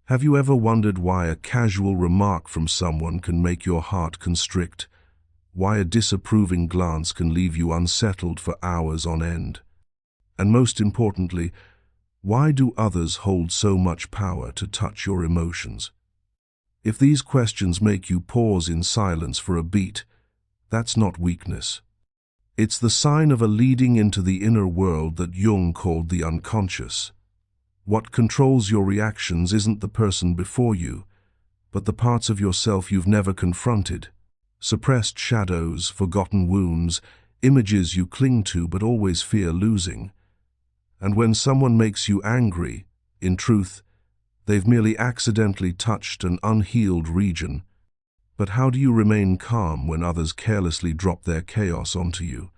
Have you ever wondered why a casual remark from someone can make your heart constrict? Why a disapproving glance can leave you unsettled for hours on end? And most importantly, why do others hold so much power to touch your emotions? If these questions make you pause in silence for a beat, that's not weakness. It's the sign of a leading into the inner world that Jung called the unconscious. What controls your reactions isn't the person before you, but the parts of yourself you've never confronted. Suppressed shadows, forgotten wounds, images you cling to but always fear losing. And when someone makes you angry, in truth, they've merely accidentally touched an unhealed region. But how do you remain calm when others carelessly drop their chaos onto you?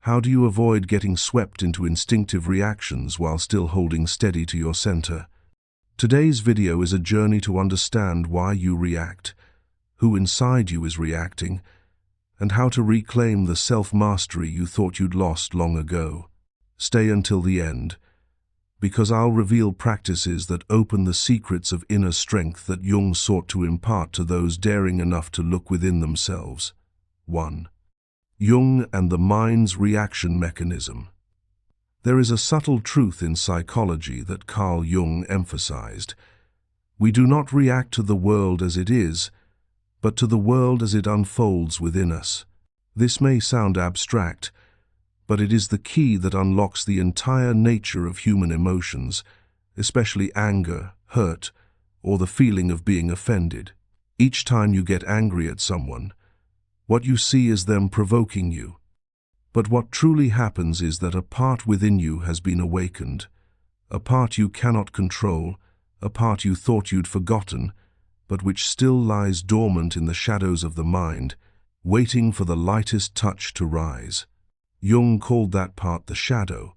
How do you avoid getting swept into instinctive reactions while still holding steady to your center? Today's video is a journey to understand why you react, who inside you is reacting, and how to reclaim the self-mastery you thought you'd lost long ago. Stay until the end, because I'll reveal practices that open the secrets of inner strength that Jung sought to impart to those daring enough to look within themselves. 1. Jung and the mind's reaction mechanism. There is a subtle truth in psychology that Carl Jung emphasized. We do not react to the world as it is, but to the world as it unfolds within us. This may sound abstract, but it is the key that unlocks the entire nature of human emotions, especially anger, hurt, or the feeling of being offended. Each time you get angry at someone, what you see is them provoking you. But what truly happens is that a part within you has been awakened, a part you cannot control, a part you thought you'd forgotten, but which still lies dormant in the shadows of the mind, waiting for the lightest touch to rise. Jung called that part the shadow.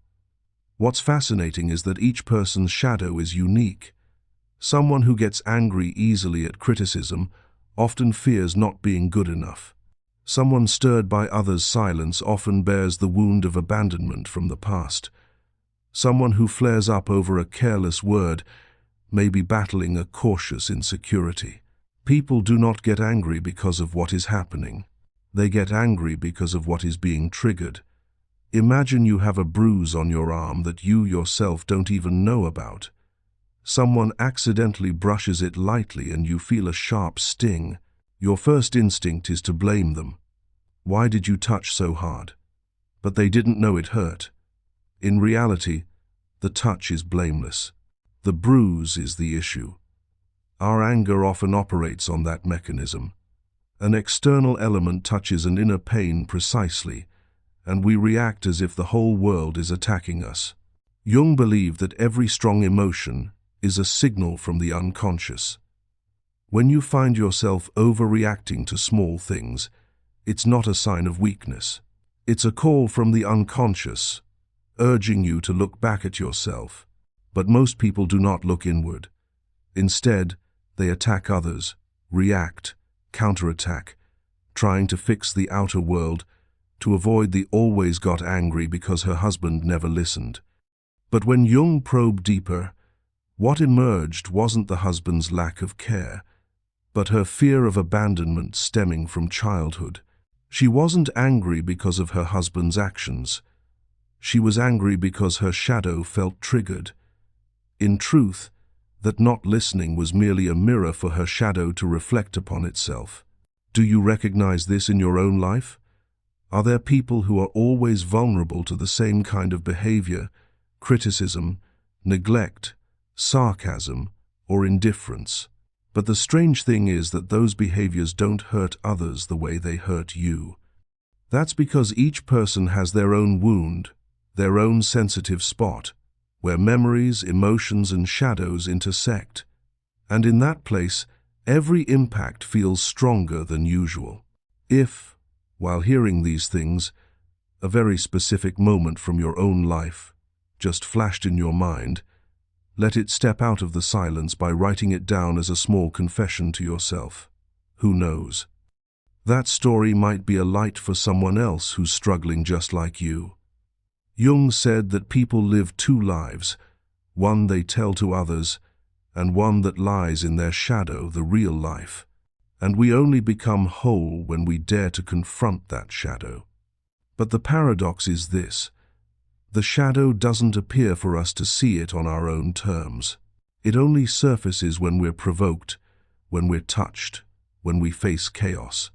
What's fascinating is that each person's shadow is unique. Someone who gets angry easily at criticism often fears not being good enough. Someone stirred by others' silence often bears the wound of abandonment from the past. Someone who flares up over a careless word may be battling a cautious insecurity. People do not get angry because of what is happening. They get angry because of what is being triggered. Imagine you have a bruise on your arm that you yourself don't even know about. Someone accidentally brushes it lightly and you feel a sharp sting. Your first instinct is to blame them. Why did you touch so hard? But they didn't know it hurt. In reality, the touch is blameless. The bruise is the issue. Our anger often operates on that mechanism. An external element touches an inner pain precisely, and we react as if the whole world is attacking us. Jung believed that every strong emotion is a signal from the unconscious. When you find yourself overreacting to small things, it's not a sign of weakness. It's a call from the unconscious, urging you to look back at yourself. But most people do not look inward. Instead, they attack others, react, counterattack, trying to fix the outer world to avoid the always got angry because her husband never listened. But when Jung probed deeper, what emerged wasn't the husband's lack of care, but her fear of abandonment stemming from childhood. She wasn't angry because of her husband's actions. She was angry because her shadow felt triggered. In truth, that not listening was merely a mirror for her shadow to reflect upon itself. Do you recognize this in your own life? Are there people who are always vulnerable to the same kind of behavior, criticism, neglect, sarcasm, or indifference? But the strange thing is that those behaviors don't hurt others the way they hurt you. That's because each person has their own wound, their own sensitive spot, where memories, emotions, and shadows intersect. And in that place, every impact feels stronger than usual. If, while hearing these things, a very specific moment from your own life just flashed in your mind, let it step out of the silence by writing it down as a small confession to yourself. Who knows? That story might be a light for someone else who's struggling just like you. Jung said that people live two lives, one they tell to others, and one that lies in their shadow, the real life. And we only become whole when we dare to confront that shadow. But the paradox is this: the shadow doesn't appear for us to see it on our own terms. It only surfaces when we're provoked, when we're touched, when we face chaos.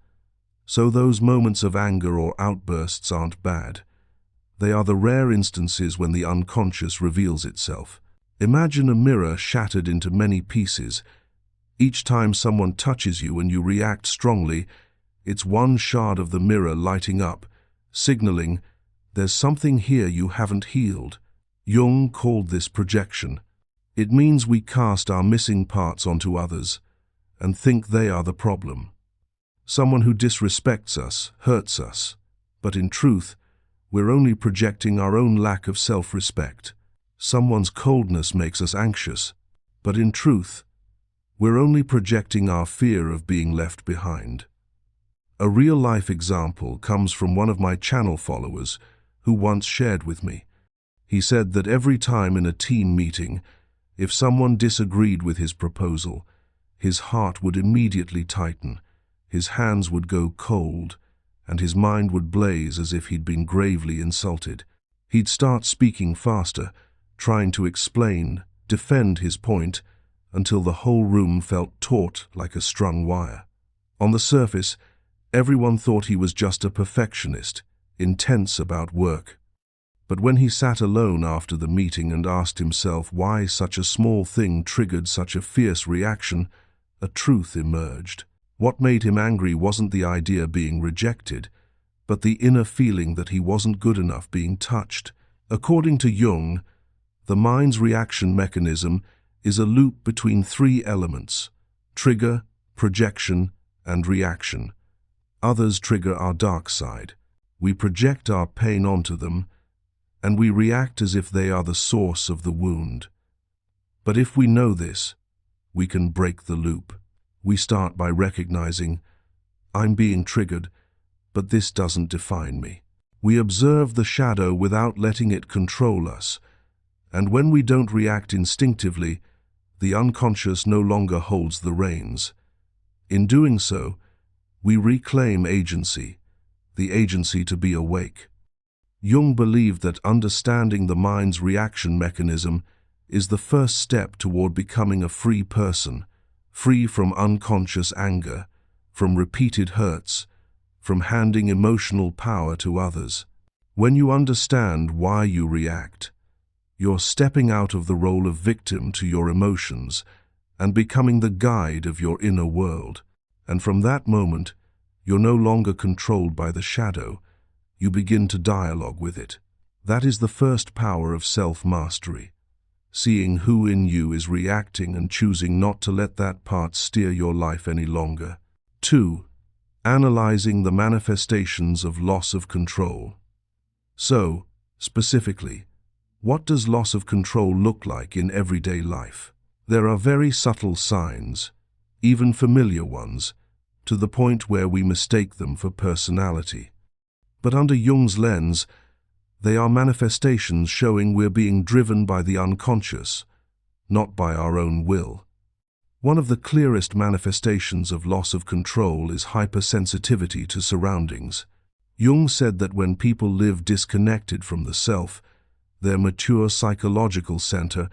So those moments of anger or outbursts aren't bad. They are the rare instances when the unconscious reveals itself. Imagine a mirror shattered into many pieces. Each time someone touches you and you react strongly, it's one shard of the mirror lighting up, signaling, there's something here you haven't healed. Jung called this projection. It means we cast our missing parts onto others and think they are the problem. Someone who disrespects us, hurts us, but in truth, we're only projecting our own lack of self-respect. Someone's coldness makes us anxious, but in truth, we're only projecting our fear of being left behind. A real-life example comes from one of my channel followers who once shared with me. He said that every time in a team meeting, if someone disagreed with his proposal, his heart would immediately tighten, his hands would go cold, and his mind would blaze as if he'd been gravely insulted. He'd start speaking faster, trying to explain, defend his point, until the whole room felt taut like a strung wire. On the surface, everyone thought he was just a perfectionist, intense about work. But when he sat alone after the meeting and asked himself why such a small thing triggered such a fierce reaction, a truth emerged. What made him angry wasn't the idea being rejected, but the inner feeling that he wasn't good enough being touched. According to Jung, the mind's reaction mechanism is a loop between three elements: trigger, projection, and reaction. Others trigger our dark side. We project our pain onto them, and we react as if they are the source of the wound. But if we know this, we can break the loop. We start by recognizing, I'm being triggered, but this doesn't define me. We observe the shadow without letting it control us, and when we don't react instinctively, the unconscious no longer holds the reins. In doing so, we reclaim agency, the agency to be awake. Jung believed that understanding the mind's reaction mechanism is the first step toward becoming a free person, free from unconscious anger, from repeated hurts, from handing emotional power to others. When you understand why you react, you're stepping out of the role of victim to your emotions and becoming the guide of your inner world. And from that moment, you're no longer controlled by the shadow. You begin to dialogue with it. That is the first power of self-mastery, seeing who in you is reacting and choosing not to let that part steer your life any longer. 2. Analyzing the manifestations of loss of control. So, specifically, what does loss of control look like in everyday life? There are very subtle signs, even familiar ones, to the point where we mistake them for personality. But under Jung's lens, they are manifestations showing we're being driven by the unconscious, not by our own will. One of the clearest manifestations of loss of control is hypersensitivity to surroundings. Jung said that when people live disconnected from the self, their mature psychological center,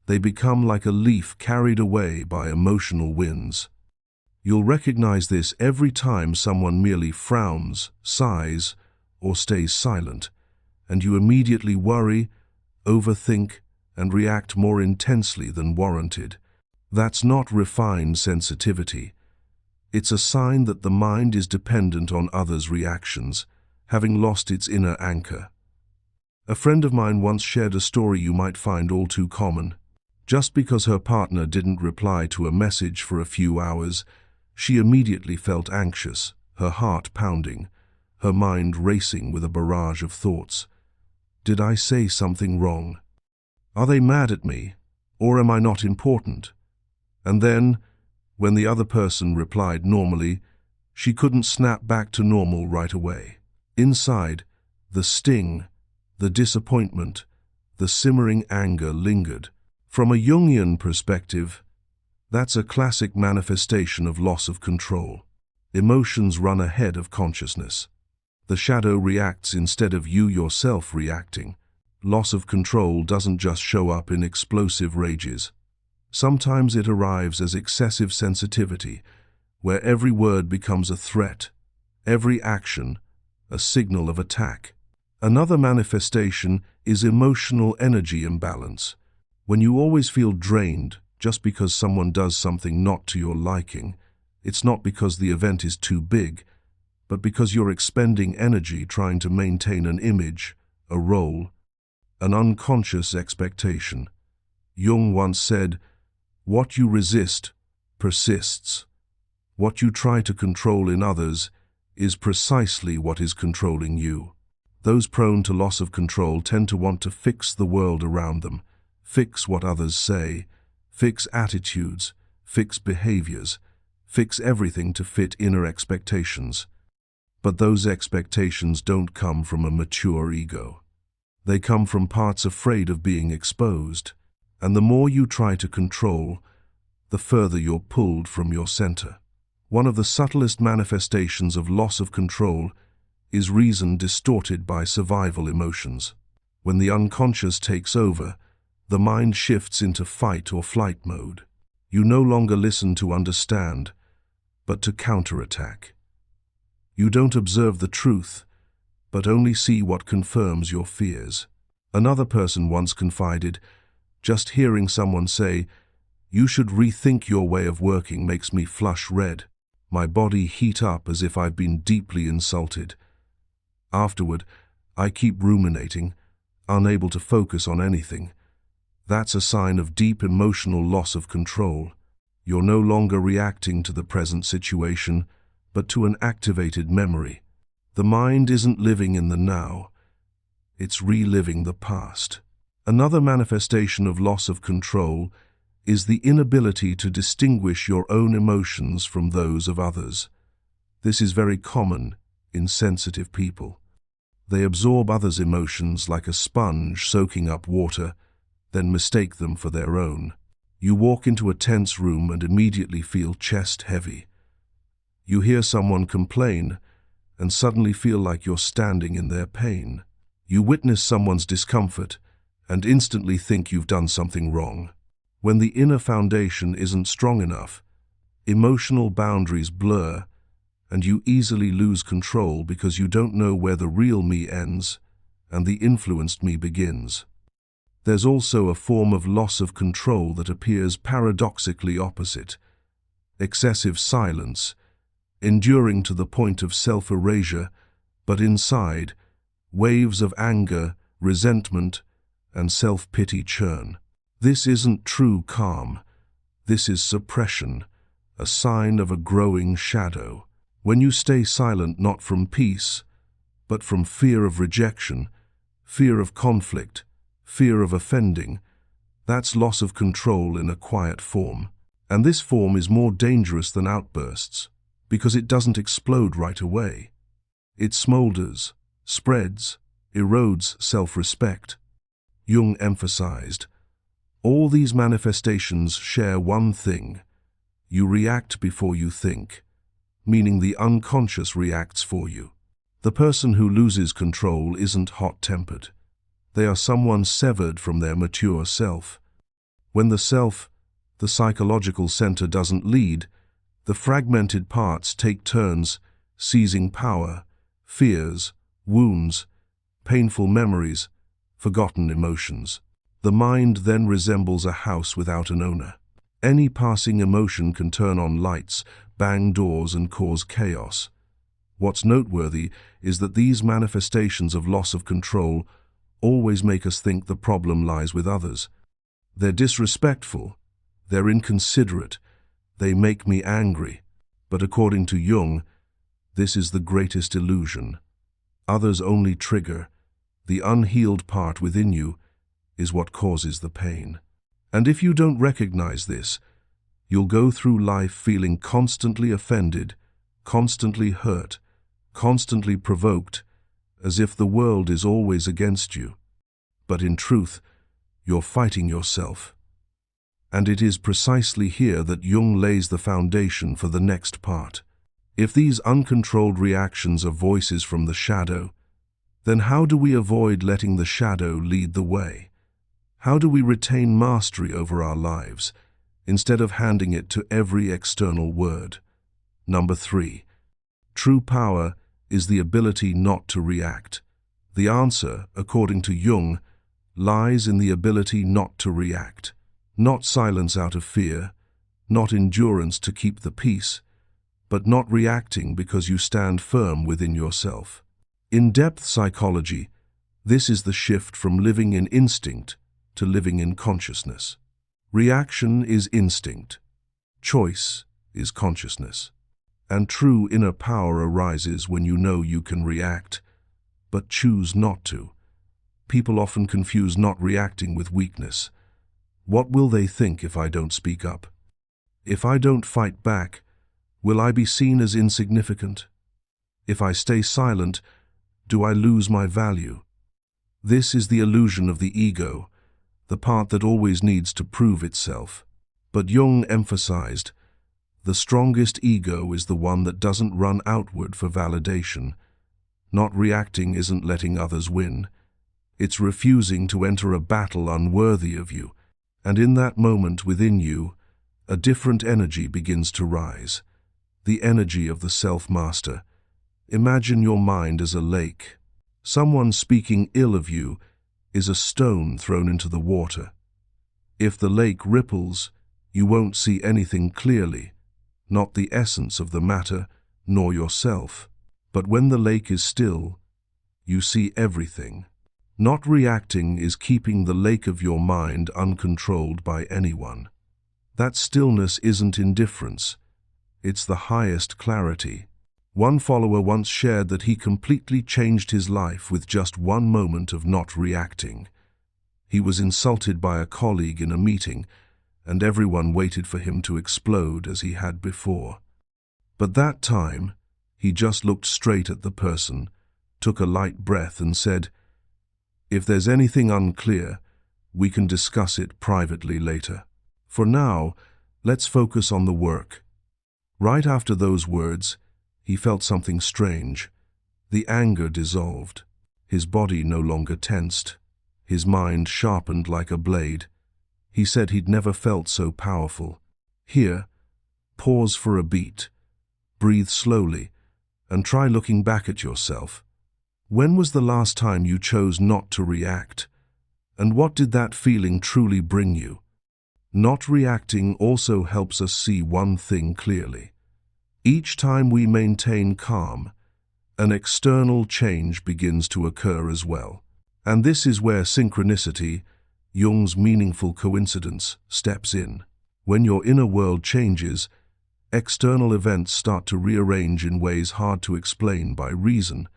they become like a leaf carried away by emotional winds. You'll recognize this every time someone merely frowns, sighs, or stays silent, and you immediately worry, overthink, and react more intensely than warranted. That's not refined sensitivity. It's a sign that the mind is dependent on others' reactions, having lost its inner anchor. A friend of mine once shared a story you might find all too common. Just because her partner didn't reply to a message for a few hours, she immediately felt anxious, her heart pounding, her mind racing with a barrage of thoughts. Did I say something wrong? Are they mad at me? Or am I not important? And then, when the other person replied normally, she couldn't snap back to normal right away. Inside, the sting, the disappointment, the simmering anger lingered. From a Jungian perspective, That's a classic manifestation of loss of control. Emotions run ahead of consciousness. The shadow reacts instead of you yourself reacting. Loss of control doesn't just show up in explosive rages. Sometimes it arrives as excessive sensitivity, where every word becomes a threat, every action a signal of attack. Another manifestation is emotional energy imbalance. When you always feel drained just because someone does something not to your liking, it's not because the event is too big, but because you're expending energy trying to maintain an image, a role, an unconscious expectation. Jung once said, "What you resist persists. What you try to control in others is precisely what is controlling you." Those prone to loss of control tend to want to fix the world around them, fix what others say, fix attitudes, fix behaviors, fix everything to fit inner expectations. But those expectations don't come from a mature ego. They come from parts afraid of being exposed, and the more you try to control, the further you're pulled from your center. One of the subtlest manifestations of loss of control is reason distorted by survival emotions. When the unconscious takes over, the mind shifts into fight or flight mode. You no longer listen to understand, but to counterattack. You don't observe the truth, but only see what confirms your fears. Another person once confided, "Just hearing someone say, 'You should rethink your way of working,' makes me flush red. My body heat up as if I've been deeply insulted. Afterward, I keep ruminating, unable to focus on anything. That's a sign of deep emotional loss of control. You're no longer reacting to the present situation, but to an activated memory. The mind isn't living in the now, it's reliving the past." Another manifestation of loss of control is the inability to distinguish your own emotions from those of others. This is very common in sensitive people. They absorb others' emotions like a sponge soaking up water, then mistake them for their own. You walk into a tense room and immediately feel chest heavy. You hear someone complain and suddenly feel like you're standing in their pain. You witness someone's discomfort and instantly think you've done something wrong. When the inner foundation isn't strong enough, emotional boundaries blur, and you easily lose control because you don't know where the real me ends and the influenced me begins. There's also a form of loss of control that appears paradoxically opposite: excessive silence, enduring to the point of self-erasure, but inside, waves of anger, resentment, and self-pity churn. This isn't true calm. This is suppression, a sign of a growing shadow. When you stay silent not from peace, but from fear of rejection, fear of conflict, fear of offending, that's loss of control in a quiet form. And this form is more dangerous than outbursts, because it doesn't explode right away. It smolders, spreads, erodes self-respect. Jung emphasized, all these manifestations share one thing: you react before you think, meaning the unconscious reacts for you. The person who loses control isn't hot-tempered. They are someone severed from their mature self. When the self, the psychological center, doesn't lead, the fragmented parts take turns seizing power, fears, wounds, painful memories, forgotten emotions. The mind then resembles a house without an owner. Any passing emotion can turn on lights, bang doors, and cause chaos. What's noteworthy is that these manifestations of loss of control always make us think the problem lies with others. They're disrespectful, they're inconsiderate, they make me angry. But according to Jung, this is the greatest illusion. Others only trigger. The unhealed part within you is what causes the pain. And if you don't recognize this, you'll go through life feeling constantly offended, constantly hurt, constantly provoked, as if the world is always against you. But in truth, you're fighting yourself. And it is precisely here that Jung lays the foundation for the next part. If these uncontrolled reactions are voices from the shadow, then how do we avoid letting the shadow lead the way? How do we retain mastery over our lives, instead of handing it to every external word? Number 3. True power is the ability not to react. The answer, according to Jung, lies in the ability not to react. Not silence out of fear, not endurance to keep the peace, but not reacting because you stand firm within yourself. In depth psychology, this is the shift from living in instinct to living in consciousness. Reaction is instinct. Choice is consciousness. And true inner power arises when you know you can react, but choose not to. People often confuse not reacting with weakness. What will they think if I don't speak up? If I don't fight back, will I be seen as insignificant? If I stay silent, do I lose my value? This is the illusion of the ego, the part that always needs to prove itself. But Jung emphasized, the strongest ego is the one that doesn't run outward for validation. Not reacting isn't letting others win. It's refusing to enter a battle unworthy of you. And in that moment within you, a different energy begins to rise. The energy of the self-master. Imagine your mind as a lake. Someone speaking ill of you is a stone thrown into the water. If the lake ripples, you won't see anything clearly, not the essence of the matter, nor yourself. But when the lake is still, you see everything. Not reacting is keeping the lake of your mind uncontrolled by anyone. That stillness isn't indifference. It's the highest clarity. One follower once shared that he completely changed his life with just one moment of not reacting. He was insulted by a colleague in a meeting, and everyone waited for him to explode as he had before. But that time, he just looked straight at the person, took a light breath and said, "If there's anything unclear, we can discuss it privately later. For now, let's focus on the work." Right after those words, he felt something strange. The anger dissolved. His body no longer tensed. His mind sharpened like a blade. He said he'd never felt so powerful. Here, pause for a beat. Breathe slowly, and try looking back at yourself. When was the last time you chose not to react? And what did that feeling truly bring you? Not reacting also helps us see one thing clearly. Each time we maintain calm, an external change begins to occur as well. And this is where synchronicity, Jung's meaningful coincidence, steps in. When your inner world changes, external events start to rearrange in ways hard to explain by reason,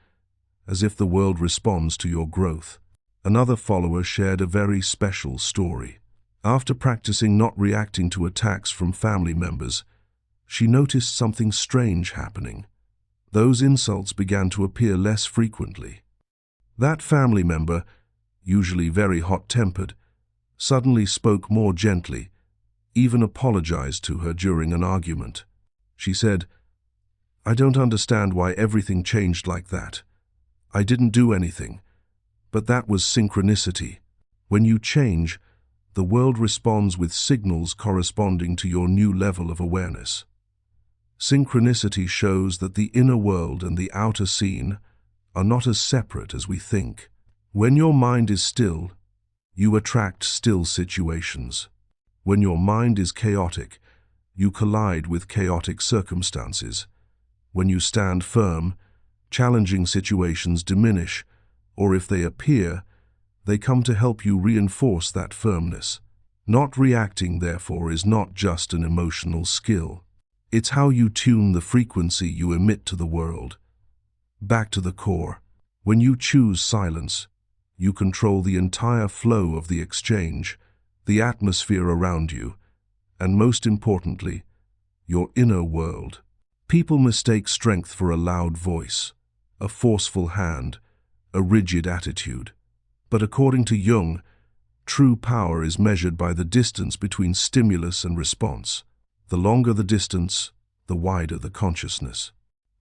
as if the world responds to your growth. Another follower shared a very special story. After practicing not reacting to attacks from family members, she noticed something strange happening. Those insults began to appear less frequently. That family member, usually very hot-tempered, suddenly spoke more gently, even apologized to her during an argument. She said, "I don't understand why everything changed like that. I didn't do anything." But that was synchronicity. When you change, the world responds with signals corresponding to your new level of awareness. Synchronicity shows that the inner world and the outer scene are not as separate as we think. When your mind is still, you attract still situations. When your mind is chaotic, you collide with chaotic circumstances. When you stand firm, challenging situations diminish, or if they appear, they come to help you reinforce that firmness. Not reacting, therefore, is not just an emotional skill. It's how you tune the frequency you emit to the world. Back to the core. When you choose silence, you control the entire flow of the exchange, the atmosphere around you, and most importantly, your inner world. People mistake strength for a loud voice, a forceful hand, a rigid attitude. But according to Jung, True power is measured by the distance between stimulus and response. The longer the distance, the wider the consciousness.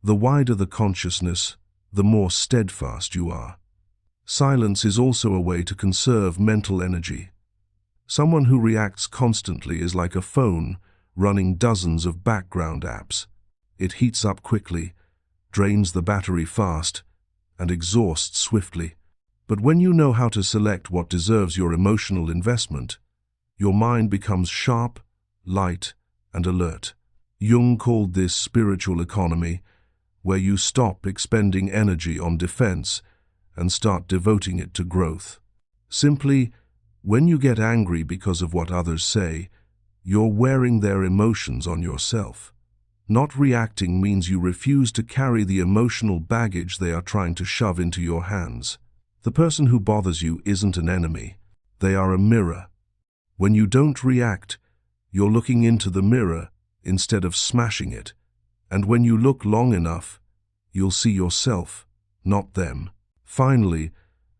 The wider the consciousness, the more steadfast you are. Silence is also a way to conserve mental energy. Someone who reacts constantly is like a phone running dozens of background apps. It heats up quickly, drains the battery fast, and exhausts swiftly. But when you know how to select what deserves your emotional investment, your mind becomes sharp, light, and alert. Jung called this spiritual economy, where you stop expending energy on defense and start devoting it to growth. Simply, when you get angry because of what others say, you're wearing their emotions on yourself. Not reacting means you refuse to carry the emotional baggage they are trying to shove into your hands. The person who bothers you isn't an enemy. They are a mirror. When you don't react, you're looking into the mirror instead of smashing it. And when you look long enough, you'll see yourself, not them. Finally,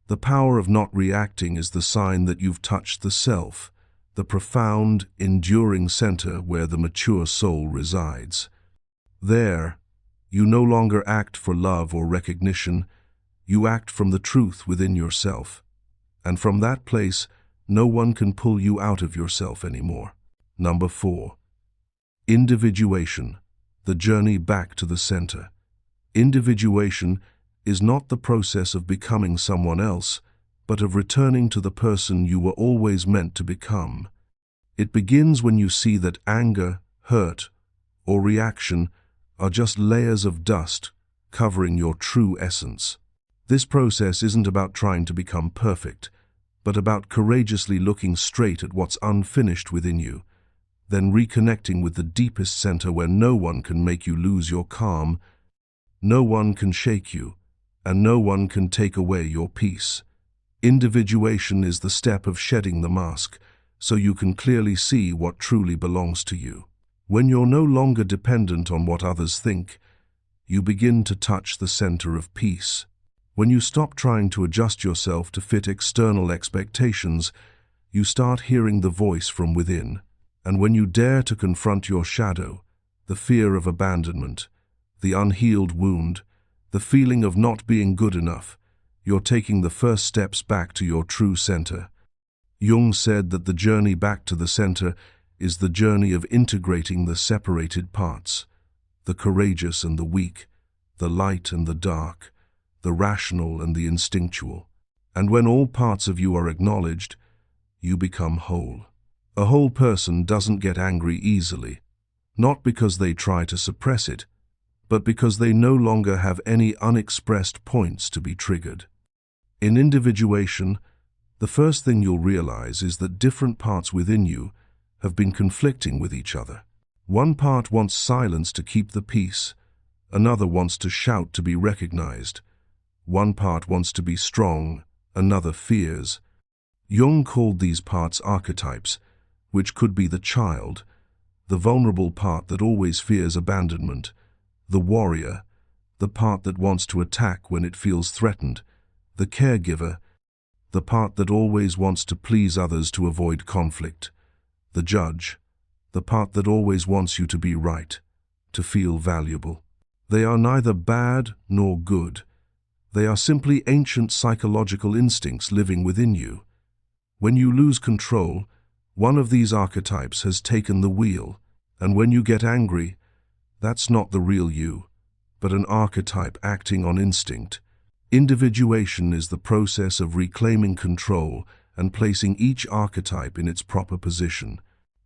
the power of not reacting is the sign that you've touched the self, the profound, enduring center where the mature soul resides. There, you no longer act for love or recognition, you act from the truth within yourself. And from that place, no one can pull you out of yourself anymore. Number 4. Individuation, the journey back to the center. Individuation is not the process of becoming someone else, but of returning to the person you were always meant to become. It begins when you see that anger, hurt, or reaction are just layers of dust covering your true essence. This process isn't about trying to become perfect, but about courageously looking straight at what's unfinished within you, then reconnecting with the deepest center where no one can make you lose your calm, no one can shake you, and no one can take away your peace. Individuation is the step of shedding the mask, so you can clearly see what truly belongs to you. When you're no longer dependent on what others think, you begin to touch the center of peace. When you stop trying to adjust yourself to fit external expectations, you start hearing the voice from within. And when you dare to confront your shadow, the fear of abandonment, the unhealed wound, the feeling of not being good enough, you're taking the first steps back to your true center. Jung said that the journey back to the center is the journey of integrating the separated parts, the courageous and the weak, the light and the dark, the rational and the instinctual. And when all parts of you are acknowledged, you become whole. A whole person doesn't get angry easily, not because they try to suppress it, but because they no longer have any unexpressed points to be triggered. In individuation, the first thing you'll realize is that different parts within you have been conflicting with each other. One part wants silence to keep the peace, another wants to shout to be recognized. One part wants to be strong, another fears. Jung called these parts archetypes, which could be the child, the vulnerable part that always fears abandonment, the warrior, the part that wants to attack when it feels threatened, the caregiver, the part that always wants to please others to avoid conflict, the judge, the part that always wants you to be right, to feel valuable. They are neither bad nor good. They are simply ancient psychological instincts living within you. When you lose control, one of these archetypes has taken the wheel, and when you get angry, that's not the real you, but an archetype acting on instinct. Individuation is the process of reclaiming control and placing each archetype in its proper position.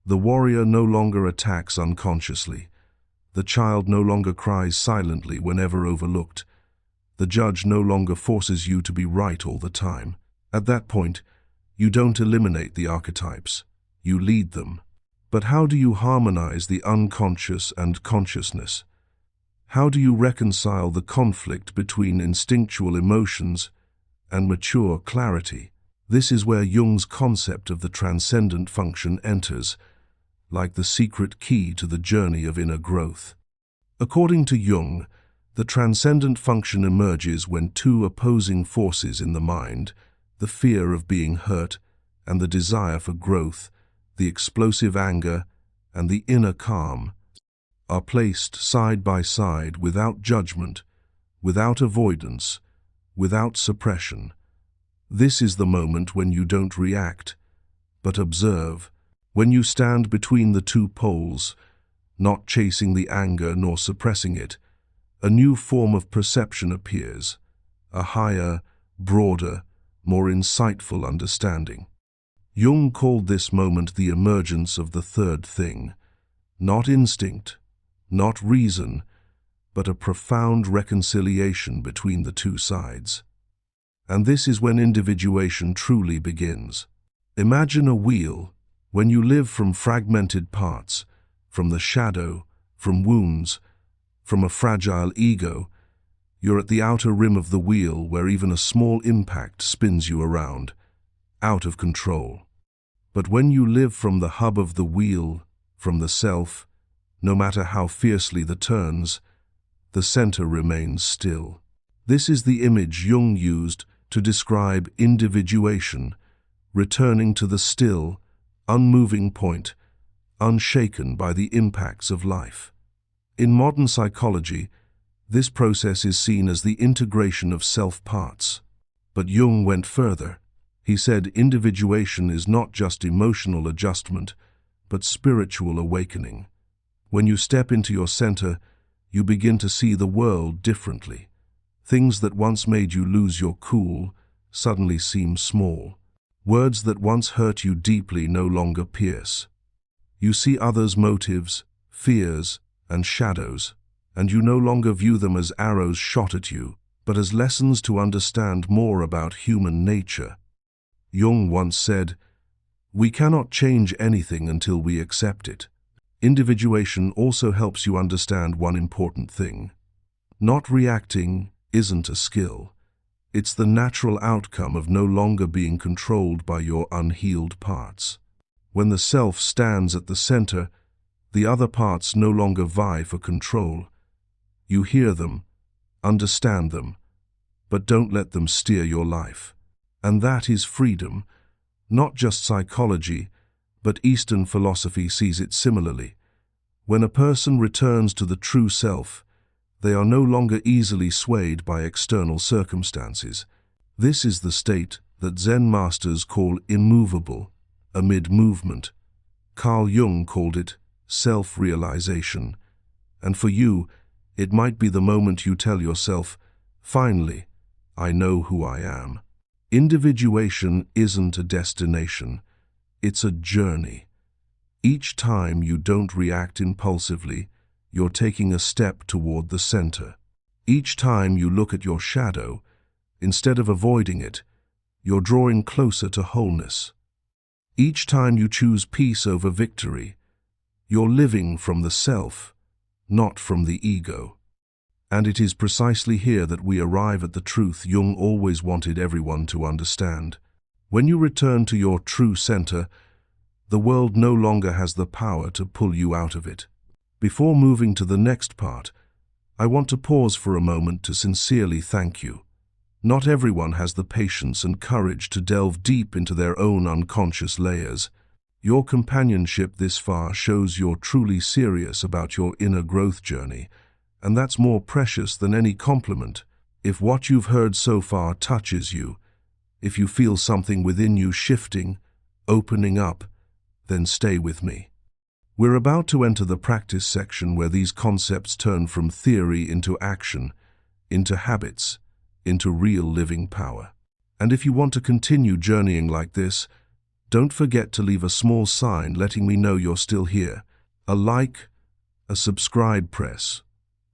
The warrior no longer attacks unconsciously. The child no longer cries silently whenever overlooked. The judge no longer forces you to be right all the time. At that point, you don't eliminate the archetypes, you lead them. But how do you harmonize the unconscious and consciousness? How do you reconcile the conflict between instinctual emotions and mature clarity? This is where Jung's concept of the transcendent function enters, like the secret key to the journey of inner growth. According to Jung, the transcendent function emerges when two opposing forces in the mind, the fear of being hurt and the desire for growth, the explosive anger, and the inner calm, are placed side by side without judgment, without avoidance, without suppression. This is the moment when you don't react, but observe, when you stand between the two poles, not chasing the anger nor suppressing it. A new form of perception appears, a higher, broader, more insightful understanding. Jung called this moment the emergence of the third thing, not instinct, not reason, but a profound reconciliation between the two sides. And this is when individuation truly begins. Imagine a wheel. When you live from fragmented parts, from the shadow, from wounds, from a fragile ego, you're at the outer rim of the wheel where even a small impact spins you around, out of control. But when you live from the hub of the wheel, from the self, no matter how fiercely the turns, the center remains still. This is the image Jung used to describe individuation, returning to the still, unmoving point, unshaken by the impacts of life. In modern psychology, this process is seen as the integration of self-parts. But Jung went further. He said individuation is not just emotional adjustment, but spiritual awakening. When you step into your center, you begin to see the world differently. Things that once made you lose your cool suddenly seem small. Words that once hurt you deeply no longer pierce. You see others' motives, fears, and shadows, and you no longer view them as arrows shot at you, but as lessons to understand more about human nature. Jung once said, "We cannot change anything until we accept it." Individuation also helps you understand one important thing. Not reacting isn't a skill. It's the natural outcome of no longer being controlled by your unhealed parts. When the self stands at the center, the other parts no longer vie for control. You hear them, understand them, but don't let them steer your life. And that is freedom. Not just psychology, but Eastern philosophy sees it similarly. When a person returns to the true self, they are no longer easily swayed by external circumstances. This is the state that Zen masters call immovable, amid movement. Carl Jung called it self-realization. And for you, it might be the moment you tell yourself, "Finally, I know who I am." Individuation isn't a destination, it's a journey. Each time you don't react impulsively, you're taking a step toward the center. Each time you look at your shadow, instead of avoiding it, you're drawing closer to wholeness. Each time you choose peace over victory, you're living from the self, not from the ego. And it is precisely here that we arrive at the truth Jung always wanted everyone to understand. When you return to your true center, the world no longer has the power to pull you out of it. Before moving to the next part, I want to pause for a moment to sincerely thank you. Not everyone has the patience and courage to delve deep into their own unconscious layers. Your companionship this far shows you're truly serious about your inner growth journey, and that's more precious than any compliment. If what you've heard so far touches you, if you feel something within you shifting, opening up, then stay with me. We're about to enter the practice section where these concepts turn from theory into action, into habits, into real living power. And if you want to continue journeying like this, don't forget to leave a small sign letting me know you're still here. A like, a subscribe press,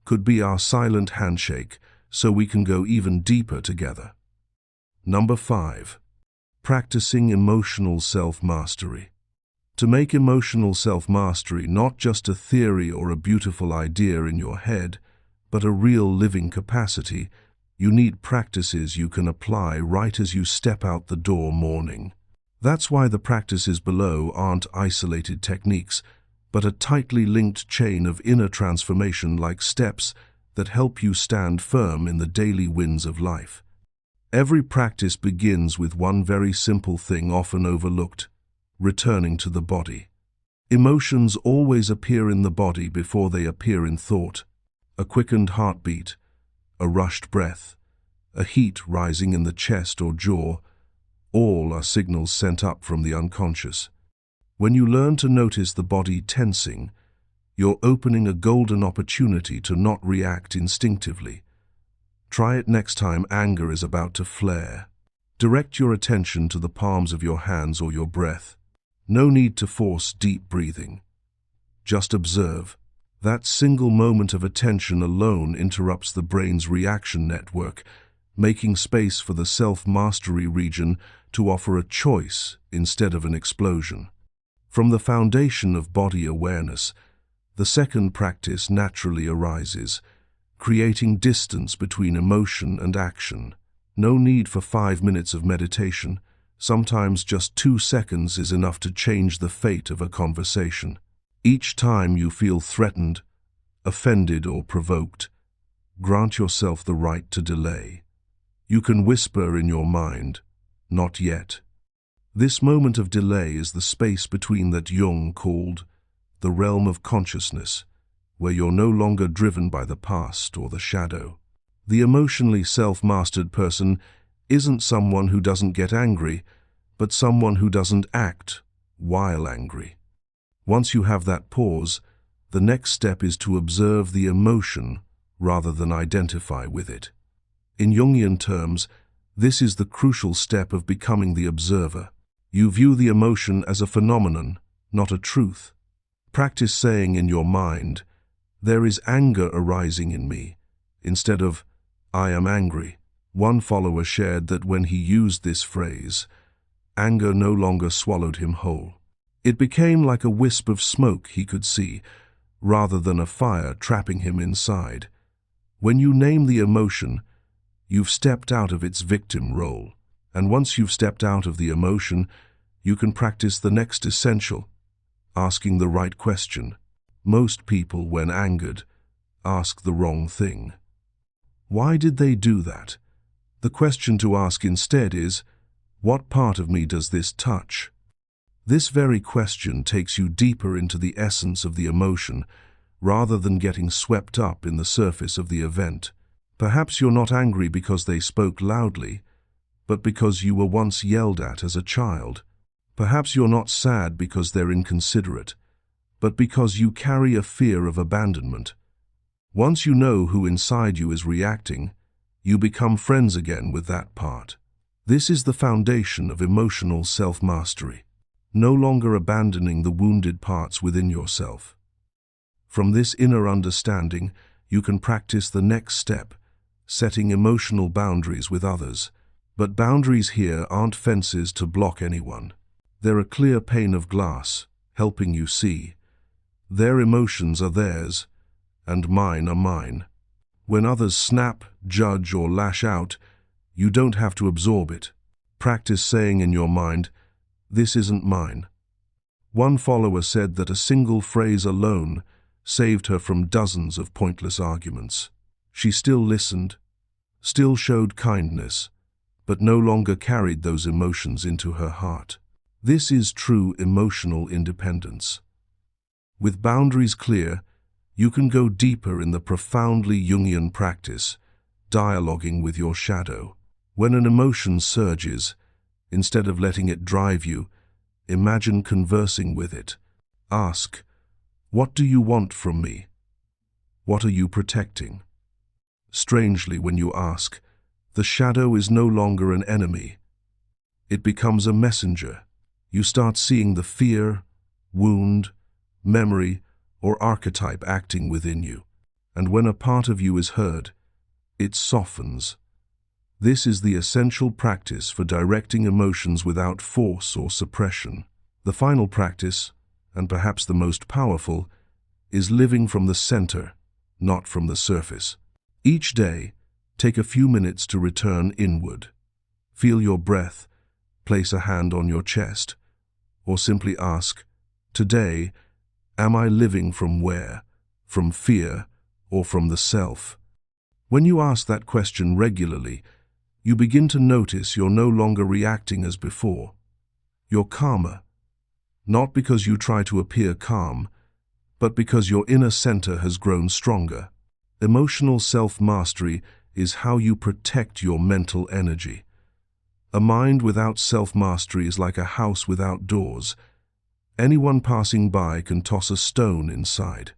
could be our silent handshake so we can go even deeper together. Number 5. Practicing emotional self-mastery. To make emotional self-mastery not just a theory or a beautiful idea in your head, but a real living capacity, you need practices you can apply right as you step out the door morning. That's why the practices below aren't isolated techniques, but a tightly linked chain of inner transformation like steps that help you stand firm in the daily winds of life. Every practice begins with one very simple thing often overlooked: returning to the body. Emotions always appear in the body before they appear in thought. A quickened heartbeat, a rushed breath, a heat rising in the chest or jaw, all are signals sent up from the unconscious. When you learn to notice the body tensing, you're opening a golden opportunity to not react instinctively. Try it next time anger is about to flare. Direct your attention to the palms of your hands or your breath. No need to force deep breathing. Just observe. That single moment of attention alone interrupts the brain's reaction network, making space for the self-mastery region to offer a choice instead of an explosion. From the foundation of body awareness, the second practice naturally arises, creating distance between emotion and action. No need for 5 minutes of meditation. Sometimes just 2 seconds is enough to change the fate of a conversation. Each time you feel threatened, offended, or provoked, grant yourself the right to delay. You can whisper in your mind, "Not yet." This moment of delay is the space between that Jung called the realm of consciousness, where you're no longer driven by the past or the shadow. The emotionally self-mastered person isn't someone who doesn't get angry, but someone who doesn't act while angry. Once you have that pause, the next step is to observe the emotion rather than identify with it. In Jungian terms, this is the crucial step of becoming the observer. You view the emotion as a phenomenon, not a truth. Practice saying in your mind, "There is anger arising in me," instead of, "I am angry." One follower shared that when he used this phrase, anger no longer swallowed him whole. It became like a wisp of smoke he could see, rather than a fire trapping him inside. When you name the emotion, you've stepped out of its victim role. And once you've stepped out of the emotion, you can practice the next essential: asking the right question. Most people, when angered, ask the wrong thing. Why did they do that? The question to ask instead is, what part of me does this touch? This very question takes you deeper into the essence of the emotion, rather than getting swept up in the surface of the event. Perhaps you're not angry because they spoke loudly, but because you were once yelled at as a child. Perhaps you're not sad because they're inconsiderate, but because you carry a fear of abandonment. Once you know who inside you is reacting, you become friends again with that part. This is the foundation of emotional self-mastery. No longer abandoning the wounded parts within yourself. From this inner understanding, you can practice the next step, setting emotional boundaries with others. But boundaries here aren't fences to block anyone. They're a clear pane of glass, helping you see. Their emotions are theirs, and mine are mine. When others snap, judge, or lash out, you don't have to absorb it. Practice saying in your mind, "This isn't mine." One follower said that a single phrase alone saved her from dozens of pointless arguments. She still listened, still showed kindness, but no longer carried those emotions into her heart. This is true emotional independence. With boundaries clear, you can go deeper in the profoundly Jungian practice, dialoguing with your shadow. When an emotion surges, instead of letting it drive you, imagine conversing with it. Ask, "What do you want from me? What are you protecting?" Strangely, when you ask, the shadow is no longer an enemy. It becomes a messenger. You start seeing the fear, wound, memory, or archetype acting within you. And when a part of you is heard, it softens. This is the essential practice for directing emotions without force or suppression. The final practice, and perhaps the most powerful, is living from the center, not from the surface. Each day, take a few minutes to return inward. Feel your breath, place a hand on your chest, or simply ask, "Today, am I living from where? From fear or from the self?" When you ask that question regularly, You begin to notice you're no longer reacting as before. You're calmer, not because you try to appear calm, but because your inner center has grown stronger. Emotional self-mastery is how you protect your mental energy. A mind without self-mastery is like a house without doors. Anyone passing by can toss a stone inside.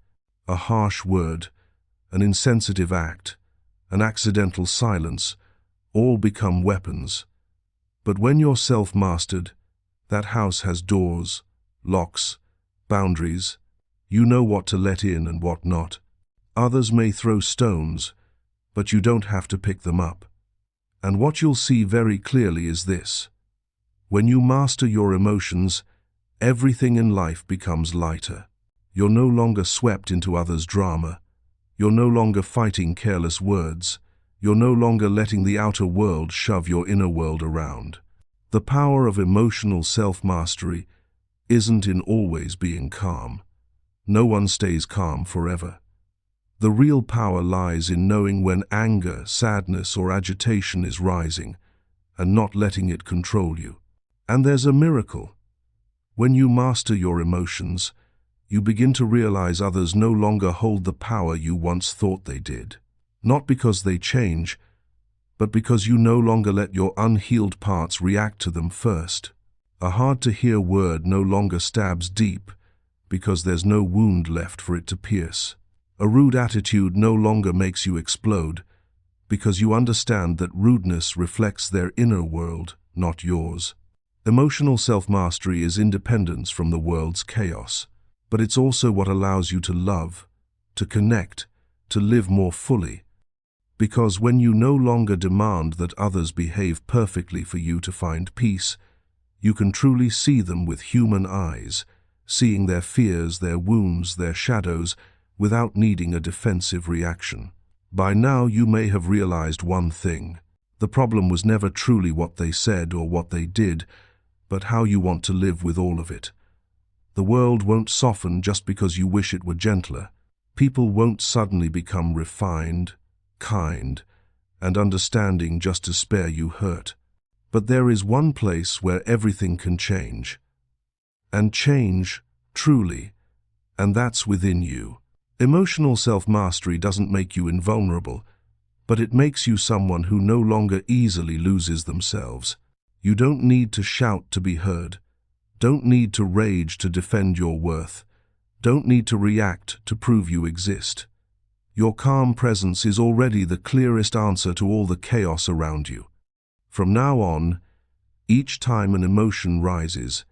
A harsh word, an insensitive act, an accidental silence, all become weapons. But when you're self-mastered, that house has doors, locks, boundaries. You know what to let in and what not. Others may throw stones, but you don't have to pick them up. And what you'll see very clearly is this. When you master your emotions, everything in life becomes lighter. You're no longer swept into others' drama. You're no longer fighting careless words. You're no longer letting the outer world shove your inner world around. The power of emotional self-mastery isn't in always being calm. No one stays calm forever. The real power lies in knowing when anger, sadness, or agitation is rising, and not letting it control you. And there's a miracle. When you master your emotions, you begin to realize others no longer hold the power you once thought they did. Not because they change, but because you no longer let your unhealed parts react to them first. A hard-to-hear word no longer stabs deep because there's no wound left for it to pierce. A rude attitude no longer makes you explode because you understand that rudeness reflects their inner world, not yours. Emotional self-mastery is independence from the world's chaos, but it's also what allows you to love, to connect, to live more fully. Because when you no longer demand that others behave perfectly for you to find peace, you can truly see them with human eyes, seeing their fears, their wounds, their shadows, without needing a defensive reaction. By now you may have realized one thing. The problem was never truly what they said or what they did, but how you want to live with all of it. The world won't soften just because you wish it were gentler. People won't suddenly become refined, kind, and understanding just to spare you hurt. But there is one place where everything can change. And change, truly, and that's within you. Emotional self-mastery doesn't make you invulnerable, but it makes you someone who no longer easily loses themselves. You don't need to shout to be heard. Don't need to rage to defend your worth. Don't need to react to prove you exist. Your calm presence is already the clearest answer to all the chaos around you. From now on, each time an emotion rises,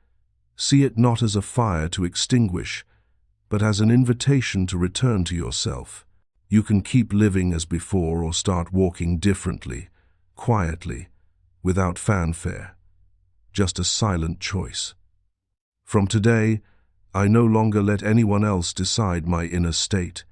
see it not as a fire to extinguish, but as an invitation to return to yourself. You can keep living as before or start walking differently, quietly, without fanfare. Just a silent choice. From today, I no longer let anyone else decide my inner state.